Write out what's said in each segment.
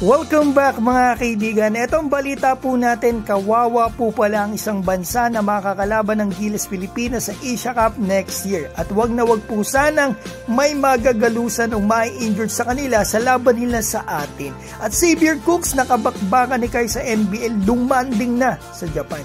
Welcome back mga kaibigan. Etong balita po natin, kawawa po pala ang isang bansa na makakalaban ng Gilas Pilipinas sa Asia Cup next year. At wag na wag po sanang may magagalusan o may injured sa kanila sa laban nila sa atin. At Xavier Cooks nakabakbakan ni Kai sa NBL, lumanding na sa Japan.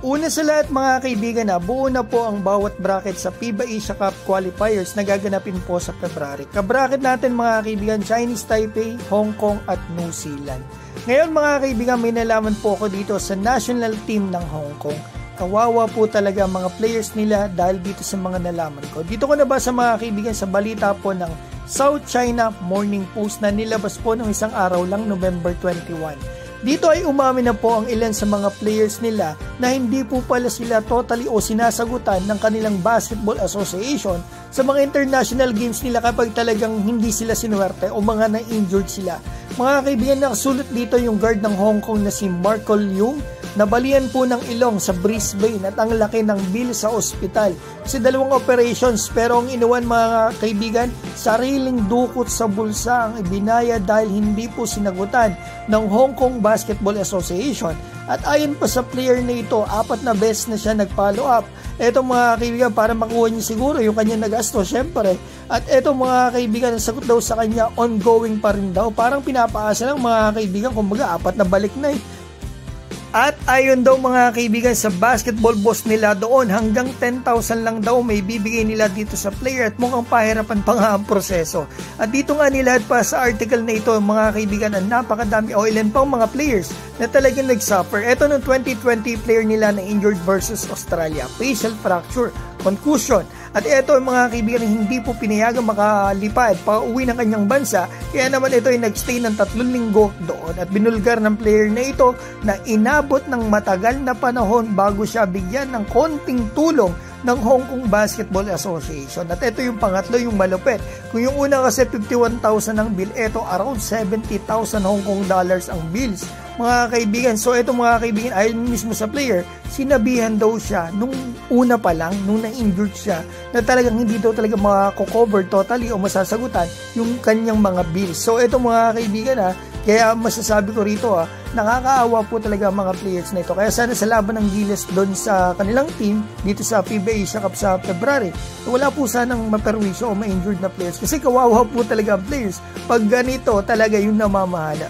Una sa lahat mga kaibigan, buo na po ang bawat bracket sa FIBA Asia Cup qualifiers na gaganapin po sa February. Kabracket natin mga kaibigan, Chinese Taipei, Hong Kong at New Zealand. Ngayon mga kaibigan, may nalaman po ako dito sa national team ng Hong Kong. Kawawa po talaga mga players nila dahil dito sa mga nalaman ko. Dito ko nabasa mga kaibigan sa balita po ng South China Morning Post na nilabas po ng isang araw lang, November 21. Dito ay umamin na po ang ilan sa mga players nila na hindi po pala sila totally o sinasagutan ng kanilang basketball association sa mga international games nila kapag talagang hindi sila sinuwerte o mga na-injured sila. Mga kaibigan, nakasulat dito yung guard ng Hong Kong na si Marco Leung. Nabalian po ng ilong sa Brisbane at ang laki ng bill sa ospital. Kasi 2 operations pero ang inuwan mga kaibigan, sariling dukot sa bulsa ang ibinaya dahil hindi po sinagutan ng Hong Kong Basketball Association. At ayon pa sa player na ito, 4 na beses na siya nag-follow up. Eto mga kaibigan, para makuha niya siguro yung kanyang nagasto, syempre. At eto mga kaibigan, ang sagot daw sa kanya, ongoing pa rin daw. Parang pinapaasa lang mga kaibigan, kumbaga 4 na balik na eh. At ayon daw mga kaibigan sa basketball boss nila doon, hanggang 10,000 lang daw may bibigay nila dito sa player at mukhang pahirapan pa nga ang proseso. At dito nga nilahad pa sa article na ito mga kaibigan ang napakadami o ilan pang mga players na talagang nag-suffer. Ito ng 2020 player nila na injured versus Australia, facial fracture, concussion. At ito mga kaibigan hindi po pinayagang makalipad pa uwi ng kanyang bansa, kaya naman ito ay nagstay ng 3 linggo doon at binulgar ng player na ito na inabot ng matagal na panahon bago siya bigyan ng konting tulong ng Hong Kong Basketball Association. At ito yung pangatlo, yung malupit. Kung yung una kasi 51,000 ang bill, ito around 70,000 Hong Kong dollars ang bills. Mga kaibigan, so ito mga kaibigan, ayon mismo sa player, sinabihan daw siya nung una pa lang, nung na-injured siya, na talagang hindi daw talaga mako-cover totally o masasagutan yung kanyang mga bills. So ito mga kaibigan kaya masasabi ko rito nakakaawa po talaga mga players na ito. Kaya sana sa laban ng Gilas doon sa kanilang team dito sa FIBA Asia Cup sa February, wala po sanang maperwisyo o ma-injured na players kasi kawawa po talaga ang players pag ganito talaga yung namamahala.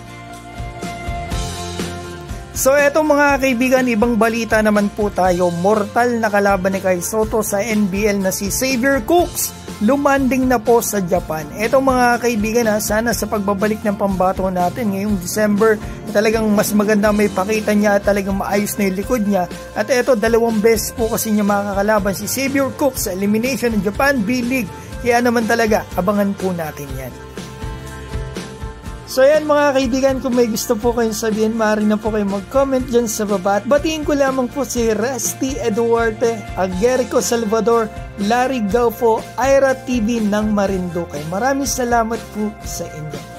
So eto mga kaibigan, ibang balita naman po tayo. Mortal na kalaban ni Kai Sotto sa NBL na si Xavier Cooks, lumanding na po sa Japan. Eto mga kaibigan sana sa pagbabalik ng pambato natin ngayong December, talagang mas maganda may pakita niya at talagang maayos na yung likod niya. At eto 2 beses po kasi niya makakalaban si Xavier Cooks sa elimination ng Japan B-League. Kaya naman talaga, abangan po natin yan. So yan mga kaibigan, kung may gusto po kayong sabihin, maaari na po kayo mag-comment dyan sa baba. At batiin ko lamang po si Rusty Eduarte, Agerico Salvador, Larry Gaufo, Ira TV ng Marinduque. Maraming salamat po sa inyo.